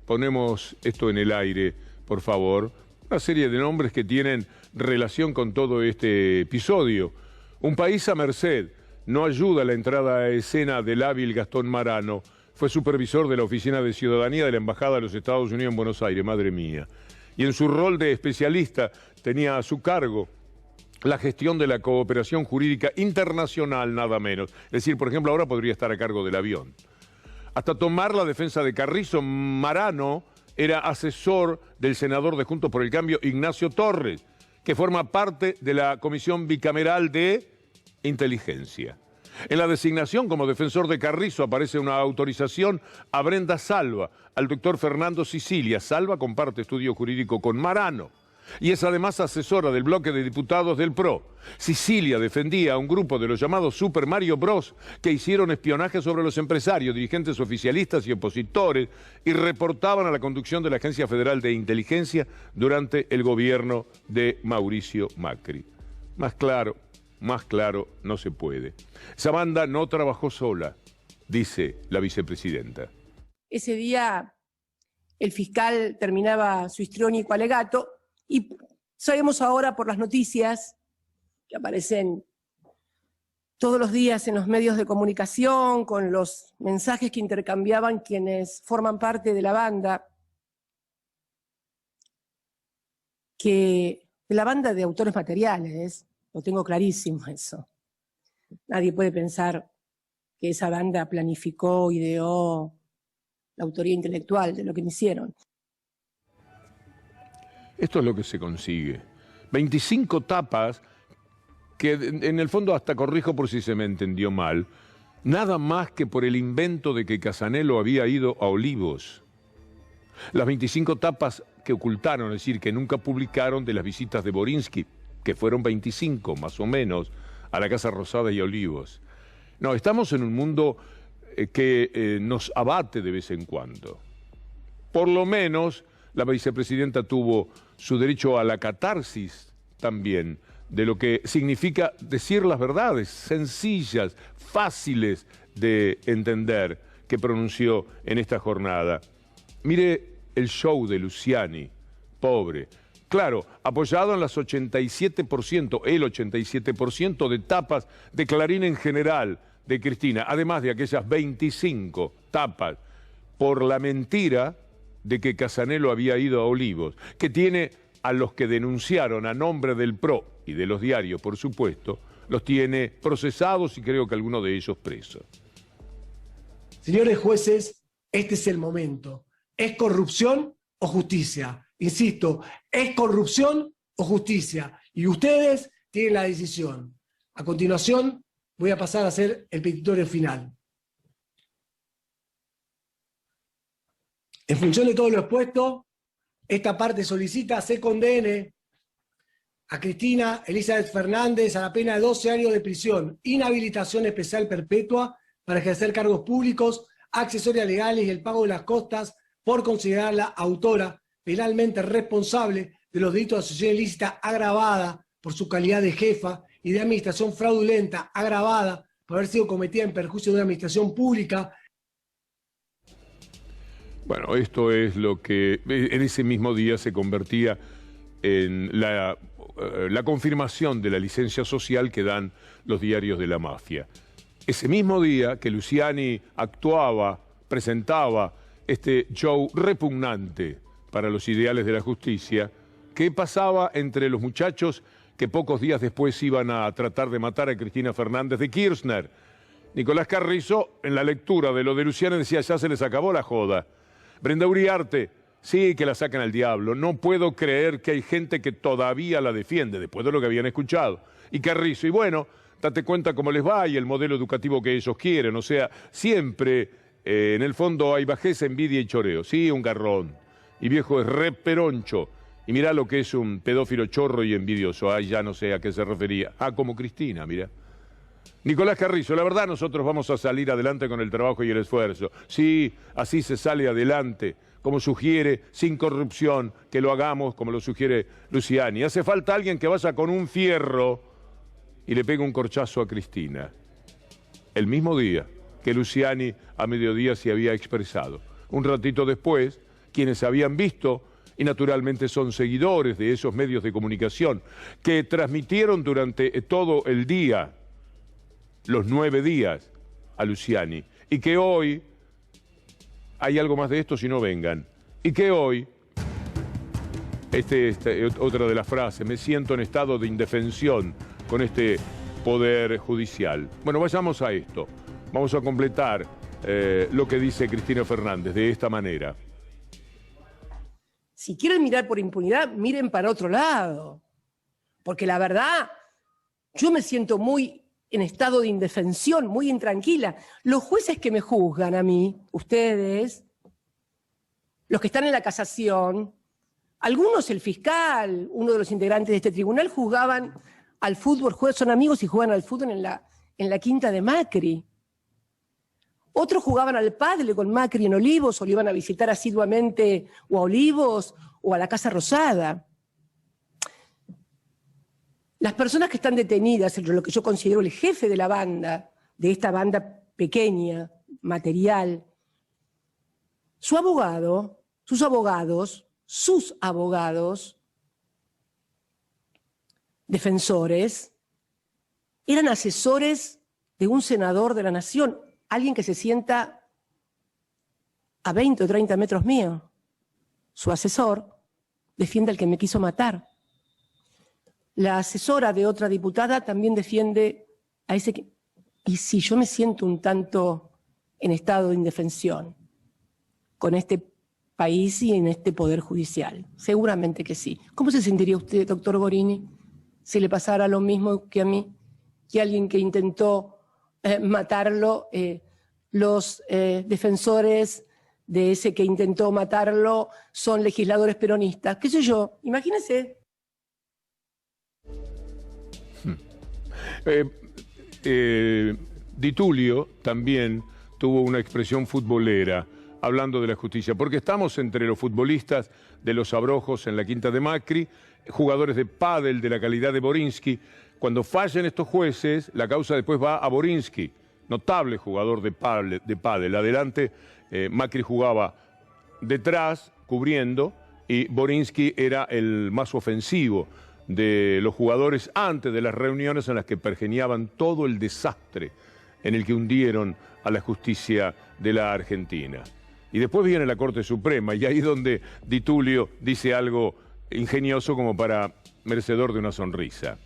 ponemos esto en el aire, por favor, una serie de nombres que tienen relación con todo este episodio. Un país a merced no ayuda a la entrada a escena del hábil Gastón Marano. Fue supervisor de la Oficina de Ciudadanía de la Embajada de los Estados Unidos en Buenos Aires, madre mía. Y en su rol de especialista tenía a su cargo la gestión de la cooperación jurídica internacional, nada menos. Es decir, por ejemplo, ahora podría estar a cargo del avión. Hasta tomar la defensa de Carrizo, Marano era asesor del senador de Juntos por el Cambio, Ignacio Torres, que forma parte de la Comisión Bicameral de Inteligencia. En la designación como defensor de Carrizo aparece una autorización a Brenda Salva, al doctor Fernando Sicilia. Salva comparte estudio jurídico con Marano y es además asesora del bloque de diputados del PRO. Sicilia defendía a un grupo de los llamados Super Mario Bros. Que hicieron espionaje sobre los empresarios, dirigentes oficialistas y opositores y reportaban a la conducción de la Agencia Federal de Inteligencia durante el gobierno de Mauricio Macri. Más claro no se puede. Esa banda no trabajó sola, dice la vicepresidenta. Ese día el fiscal terminaba su histriónico alegato y sabemos ahora por las noticias que aparecen todos los días en los medios de comunicación, con los mensajes que intercambiaban quienes forman parte de la banda, que de la banda de autores materiales, lo tengo clarísimo eso. Nadie puede pensar que esa banda planificó, ideó la autoría intelectual de lo que me hicieron. Esto es lo que se consigue. 25 tapas que en el fondo, hasta corrijo por si se me entendió mal, nada más que por el invento de que Casanelo había ido a Olivos. Las 25 tapas que ocultaron, es decir, que nunca publicaron de las visitas de Borinsky, que fueron 25 más o menos, a la Casa Rosada y a Olivos. No, estamos en un mundo que nos abate de vez en cuando. Por lo menos la vicepresidenta tuvo su derecho a la catarsis también, de lo que significa decir las verdades sencillas, fáciles de entender, que pronunció en esta jornada. Mire el show de Luciani, pobre. Claro, apoyado en las 87%, el 87% de tapas de Clarín en general de Cristina, además de aquellas 25 tapas por la mentira de que Casanelo había ido a Olivos, que tiene a los que denunciaron a nombre del PRO y de los diarios, por supuesto, los tiene procesados y creo que algunos de ellos presos. Señores jueces, este es el momento. ¿Es corrupción o justicia? Insisto, ¿es corrupción o justicia? Y ustedes tienen la decisión. A continuación, voy a pasar a hacer el petitorio final. En función de todo lo expuesto, esta parte solicita se condene a Cristina Elizabeth Fernández a la pena de 12 años de prisión, inhabilitación especial perpetua para ejercer cargos públicos, accesorias legales y el pago de las costas por considerarla autora penalmente responsable de los delitos de asociación ilícita agravada por su calidad de jefa y de administración fraudulenta agravada por haber sido cometida en perjuicio de una administración pública. Bueno, esto es lo que en ese mismo día se convertía en la confirmación de la licencia social que dan los diarios de la mafia. Ese mismo día que Luciani actuaba, presentaba este show repugnante para los ideales de la justicia, ¿qué pasaba entre los muchachos que pocos días después iban a tratar de matar a Cristina Fernández de Kirchner? Nicolás Carrizo, en la lectura de lo de Luciani, decía, ya se les acabó la joda. Brenda Uriarte, sí, que la sacan al diablo. No puedo creer que hay gente que todavía la defiende, después de lo que habían escuchado. Y Carrizo, y bueno, date cuenta cómo les va y el modelo educativo que ellos quieren. O sea, siempre en el fondo hay bajeza, envidia y choreo. Sí, un garrón. Y viejo es re peroncho. Y mirá lo que es un pedófilo chorro y envidioso. Ay, ya no sé a qué se refería. Ah, como Cristina, mirá. Nicolás Carrizo, la verdad nosotros vamos a salir adelante con el trabajo y el esfuerzo. Sí, así se sale adelante, como sugiere, sin corrupción, que lo hagamos como lo sugiere Luciani. Hace falta alguien que vaya con un fierro y le pegue un corchazo a Cristina. El mismo día que Luciani a mediodía se había expresado. Un ratito después, quienes habían visto, y naturalmente son seguidores de esos medios de comunicación, que transmitieron durante todo el día, los 9 días, a Luciani, y que hoy, hay algo más de esto si no vengan, y que hoy, otra de las frases, me siento en estado de indefensión con este poder judicial. Bueno, vayamos a esto, vamos a completar lo que dice Cristina Fernández de esta manera. Si quieren mirar por impunidad, miren para otro lado, porque la verdad, yo me siento muy en estado de indefensión, muy intranquila. Los jueces que me juzgan a mí, ustedes, los que están en la casación, algunos, el fiscal, uno de los integrantes de este tribunal, jugaban al fútbol, son amigos y juegan al fútbol en la quinta de Macri. Otros jugaban al pádel con Macri en Olivos, o lo iban a visitar asiduamente o a Olivos o a la Casa Rosada. Las personas que están detenidas, entre lo que yo considero el jefe de la banda, de esta banda pequeña, material, sus abogados, defensores, eran asesores de un senador de la Nación, alguien que se sienta a 20 o 30 metros mío. Su asesor defiende al que me quiso matar. La asesora de otra diputada también defiende a ese que... Y si yo me siento un tanto en estado de indefensión con este país y en este poder judicial, seguramente que sí. ¿Cómo se sentiría usted, doctor Gorini, si le pasara lo mismo que a mí, que alguien que intentó matarlo, los defensores de ese que intentó matarlo son legisladores peronistas? ¿Qué sé yo? Imagínese. Di Tulio también tuvo una expresión futbolera hablando de la justicia, porque estamos entre los futbolistas de los Abrojos en la quinta de Macri, jugadores de pádel de la calidad de Borinsky. Cuando fallen estos jueces, la causa después va a Borinsky, notable jugador de pádel. Adelante, Macri jugaba detrás, cubriendo, y Borinsky era el más ofensivo de los jugadores antes de las reuniones en las que pergeñaban todo el desastre en el que hundieron a la justicia de la Argentina. Y después viene la Corte Suprema, y ahí es donde Di Tulio dice algo ingenioso como para merecedor de una sonrisa.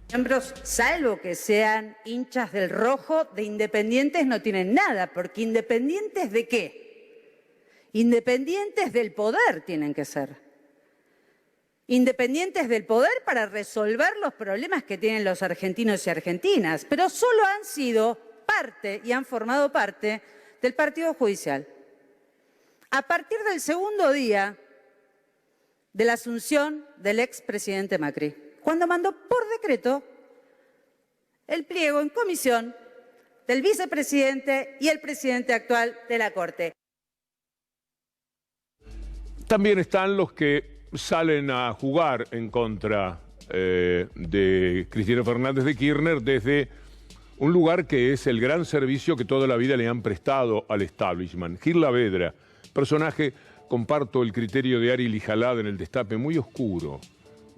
Miembros, salvo que sean hinchas del rojo, de independientes no tienen nada, porque ¿independientes de qué? Independientes del poder tienen que ser. Independientes del poder para resolver los problemas que tienen los argentinos y argentinas, pero solo han sido parte y han formado parte del partido judicial. A partir del segundo día de la asunción del expresidente Macri, cuando mandó por decreto el pliego en comisión del vicepresidente y el presidente actual de la Corte. También están los que salen a jugar en contra de Cristina Fernández de Kirchner desde un lugar que es el gran servicio que toda la vida le han prestado al establishment. Gil Lavedra, personaje, comparto el criterio de Ari Lijalad en el Destape, muy oscuro.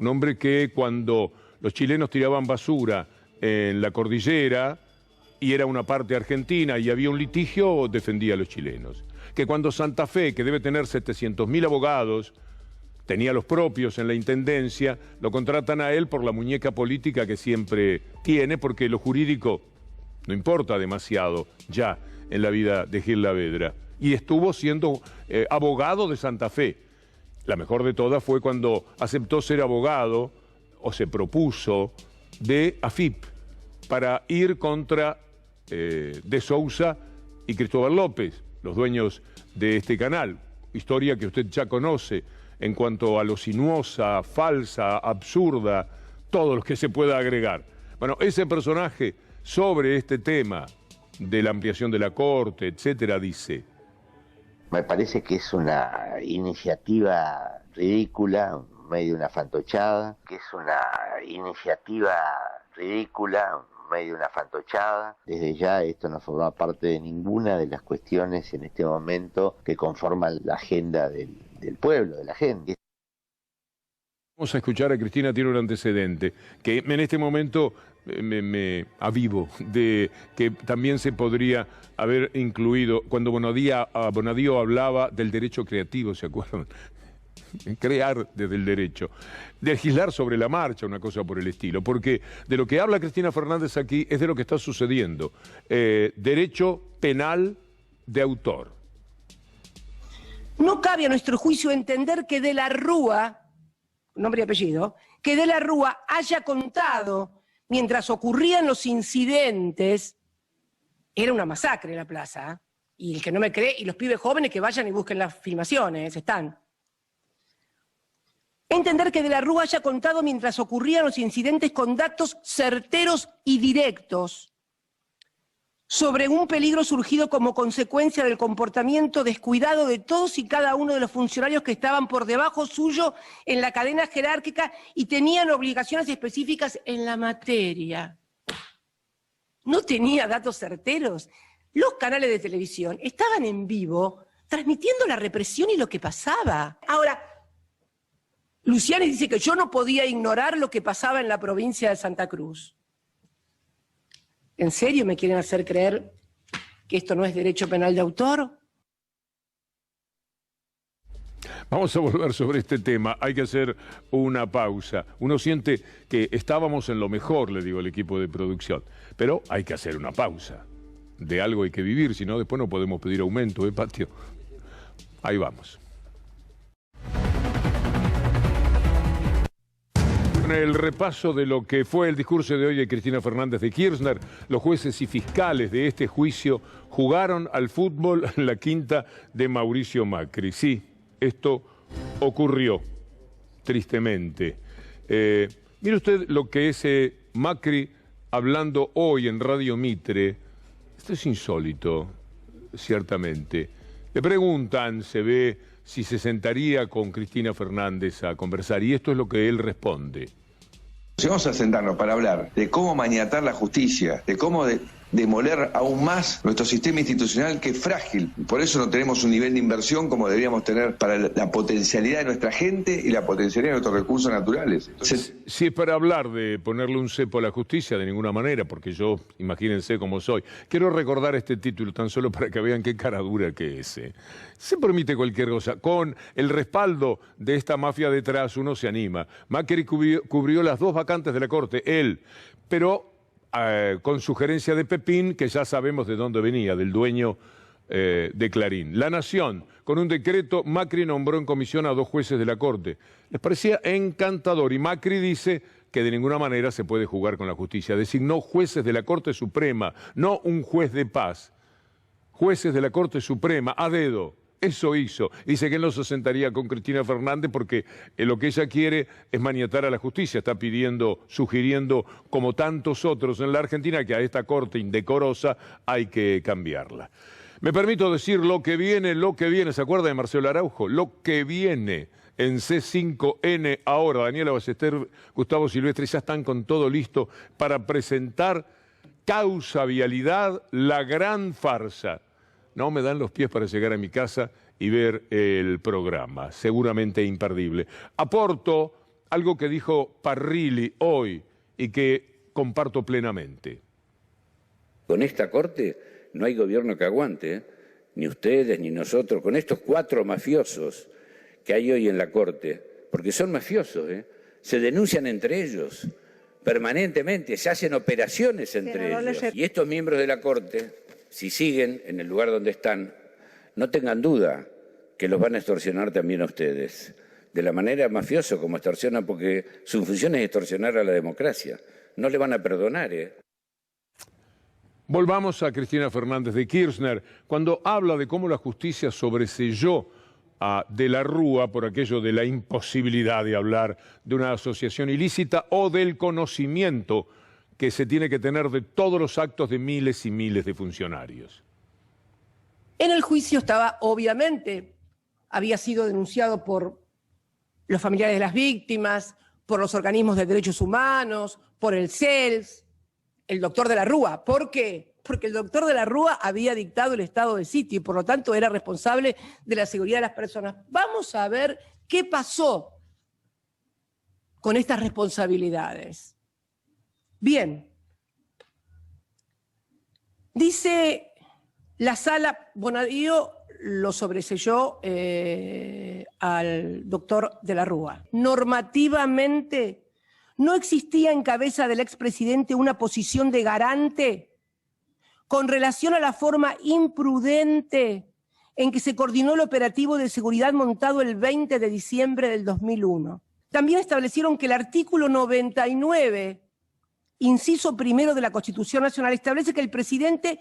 Un hombre que cuando los chilenos tiraban basura en la cordillera y era una parte argentina y había un litigio, defendía a los chilenos. Que cuando Santa Fe, que debe tener 700.000 abogados, tenía los propios en la intendencia, lo contratan a él por la muñeca política que siempre tiene, porque lo jurídico no importa demasiado ya en la vida de Gil Lavedra. Y estuvo siendo abogado de Santa Fe. La mejor de todas fue cuando aceptó ser abogado, o se propuso, de AFIP, para ir contra De Sousa y Cristóbal López, los dueños de este canal. Historia que usted ya conoce en cuanto a lo sinuosa, falsa, absurda, todo lo que se pueda agregar. Bueno, ese personaje sobre este tema de la ampliación de la Corte, etcétera, dice: me parece que es una iniciativa ridícula, medio una fantochada, Desde ya esto no forma parte de ninguna de las cuestiones en este momento que conforman la agenda del pueblo, de la gente. Vamos a escuchar a Cristina, tiene un antecedente que en este momento me avivo de que también se podría haber incluido cuando Bonadío hablaba del derecho creativo, ¿se acuerdan? Crear desde el derecho, legislar sobre la marcha, una cosa por el estilo, porque de lo que habla Cristina Fernández aquí es de lo que está sucediendo, derecho penal de autor. No cabe a nuestro juicio entender que De la Rúa, nombre y apellido, que De la Rúa haya contado mientras ocurrían los incidentes, era una masacre la plaza. Y el que no me cree, y los pibes jóvenes que vayan y busquen las filmaciones, están. Entender que De la Rúa haya contado mientras ocurrían los incidentes con datos certeros y directos sobre un peligro surgido como consecuencia del comportamiento descuidado de todos y cada uno de los funcionarios que estaban por debajo suyo en la cadena jerárquica y tenían obligaciones específicas en la materia. No tenía datos certeros. Los canales de televisión estaban en vivo transmitiendo la represión y lo que pasaba. Ahora, Luciani dice que yo no podía ignorar lo que pasaba en la provincia de Santa Cruz. ¿En serio me quieren hacer creer que esto no es derecho penal de autor? Vamos a volver sobre este tema. Hay que hacer una pausa. Uno siente que estábamos en lo mejor, le digo al equipo de producción, pero hay que hacer una pausa. De algo hay que vivir, si no después no podemos pedir aumento, Patio? Ahí vamos. En el repaso de lo que fue el discurso de hoy de Cristina Fernández de Kirchner, los jueces y fiscales de este juicio jugaron al fútbol en la quinta de Mauricio Macri. Sí, esto ocurrió, tristemente. Mire usted lo que es Macri hablando hoy en Radio Mitre. Esto es insólito, ciertamente. Le preguntan, se ve, si se sentaría con Cristina Fernández a conversar, y esto es lo que él responde. Si vamos a sentarnos para hablar de cómo maniatar la justicia, de cómo demoler aún más nuestro sistema institucional, que es frágil. Por eso no tenemos un nivel de inversión como deberíamos tener para la potencialidad de nuestra gente y la potencialidad de nuestros recursos naturales. Entonces, si es para hablar de ponerle un cepo a la justicia, de ninguna manera, porque yo, imagínense cómo soy. Quiero recordar este título tan solo para que vean qué cara dura que es. Se permite cualquier cosa. Con el respaldo de esta mafia detrás, uno se anima. Macri cubrió las 2 vacantes de la Corte, él, pero con sugerencia de Pepín, que ya sabemos de dónde venía, del dueño de Clarín. La Nación, con un decreto, Macri nombró en comisión a 2 jueces de la Corte. Les parecía encantador y Macri dice que de ninguna manera se puede jugar con la justicia. Designó jueces de la Corte Suprema, no un juez de paz. Jueces de la Corte Suprema, a dedo. Eso hizo. Dice que él no se sentaría con Cristina Fernández porque lo que ella quiere es maniatar a la justicia. Está pidiendo, sugiriendo, como tantos otros en la Argentina, que a esta corte indecorosa hay que cambiarla. Me permito decir lo que viene, ¿se acuerda de Marcelo Araujo? Lo que viene en C5N ahora. Daniela Ballester, Gustavo Silvestre ya están con todo listo para presentar Causa Vialidad, la gran farsa. No me dan los pies para llegar a mi casa y ver el programa, seguramente imperdible. Aporto algo que dijo Parrilli hoy y que comparto plenamente. Con esta corte no hay gobierno que aguante, ¿eh? Ni ustedes ni nosotros, con estos 4 mafiosos que hay hoy en la corte, porque son mafiosos, ¿eh? Se denuncian entre ellos permanentemente, se hacen operaciones entre ellos. Y estos miembros de la corte, si siguen en el lugar donde están, no tengan duda que los van a extorsionar también a ustedes. De la manera mafiosa como extorsionan, porque su función es extorsionar a la democracia. No le van a perdonar, ¿eh? Volvamos a Cristina Fernández de Kirchner, cuando habla de cómo la justicia sobreseyó a De la Rúa por aquello de la imposibilidad de hablar de una asociación ilícita o del conocimiento que se tiene que tener de todos los actos de miles y miles de funcionarios. En el juicio estaba, obviamente, había sido denunciado por los familiares de las víctimas, por los organismos de derechos humanos, por el CELS, el doctor De la Rúa. ¿Por qué? Porque el doctor De la Rúa había dictado el estado de sitio y por lo tanto era responsable de la seguridad de las personas. Vamos a ver qué pasó con estas responsabilidades. Bien, dice la sala, Bonadío lo sobreseyó al doctor De la Rúa. Normativamente, no existía en cabeza del expresidente una posición de garante con relación a la forma imprudente en que se coordinó el operativo de seguridad montado el 20 de diciembre del 2001. También establecieron que el artículo 99 inciso primero de la Constitución Nacional establece que el presidente,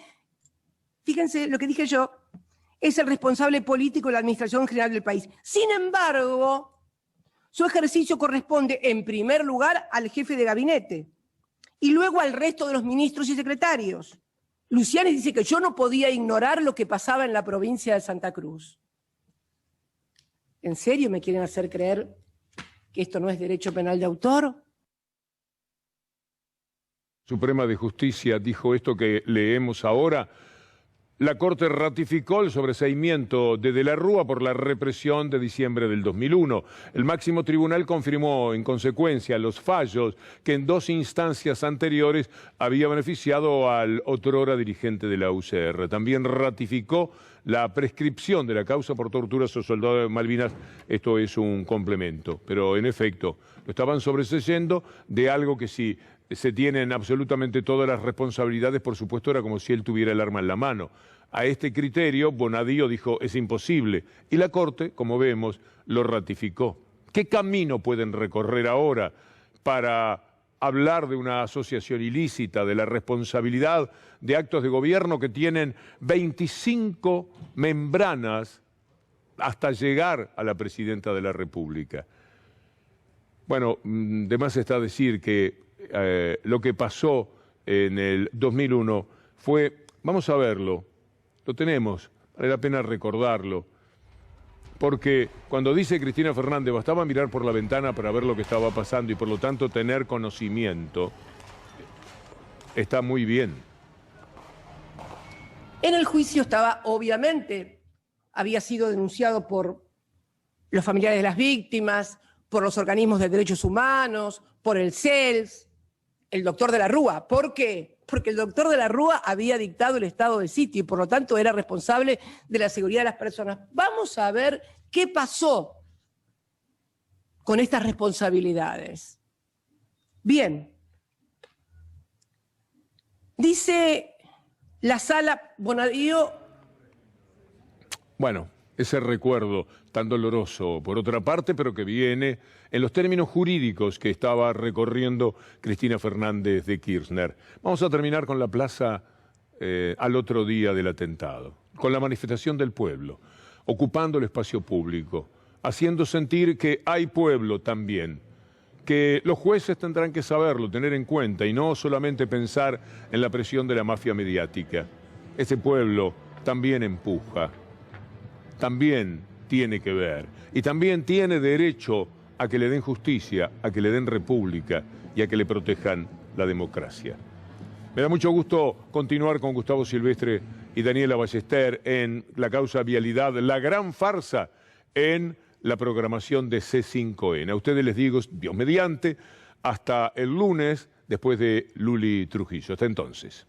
fíjense lo que dije yo, es el responsable político de la administración general del país. Sin embargo, su ejercicio corresponde en primer lugar al jefe de gabinete y luego al resto de los ministros y secretarios. Luciani dice que yo no podía ignorar lo que pasaba en la provincia de Santa Cruz. ¿En serio me quieren hacer creer que esto no es derecho penal de autor? Suprema de Justicia dijo esto que leemos ahora. La Corte ratificó el sobreseimiento de la Rúa por la represión de diciembre del 2001. El máximo tribunal confirmó en consecuencia los fallos que en 2 instancias anteriores había beneficiado al otrora dirigente de la UCR. También ratificó la prescripción de la causa por torturas a soldados de Malvinas. Esto es un complemento, pero en efecto lo estaban sobreseyendo de algo que si se tienen absolutamente todas las responsabilidades, por supuesto era como si él tuviera el arma en la mano. A este criterio Bonadío dijo es imposible y la Corte, como vemos, lo ratificó. ¿Qué camino pueden recorrer ahora para hablar de una asociación ilícita, de la responsabilidad de actos de gobierno que tienen 25 membranas hasta llegar a la presidenta de la República? Bueno, de más está decir que lo que pasó en el 2001 fue, vamos a verlo, lo tenemos, vale la pena recordarlo, porque cuando dice Cristina Fernández bastaba mirar por la ventana para ver lo que estaba pasando y por lo tanto tener conocimiento, está muy bien. En el juicio estaba, obviamente, había sido denunciado por los familiares de las víctimas, por los organismos de derechos humanos, por el CELS, el doctor de la Rúa. ¿Por qué? Porque el doctor de la Rúa había dictado el estado de sitio y por lo tanto era responsable de la seguridad de las personas. Vamos a ver qué pasó con estas responsabilidades. Bien, dice la sala Bonadío. Bueno, ese recuerdo tan doloroso, por otra parte, pero que viene en los términos jurídicos que estaba recorriendo Cristina Fernández de Kirchner. Vamos a terminar con la plaza al otro día del atentado, con la manifestación del pueblo, ocupando el espacio público, haciendo sentir que hay pueblo también, que los jueces tendrán que saberlo, tener en cuenta y no solamente pensar en la presión de la mafia mediática. Ese pueblo también empuja, también tiene que ver y también tiene derecho a que le den justicia, a que le den república y a que le protejan la democracia. Me da mucho gusto continuar con Gustavo Silvestre y Daniela Ballester en la causa Vialidad, la gran farsa en la programación de C5N. A ustedes les digo, Dios mediante, hasta el lunes después de Luli Trujillo. Hasta entonces.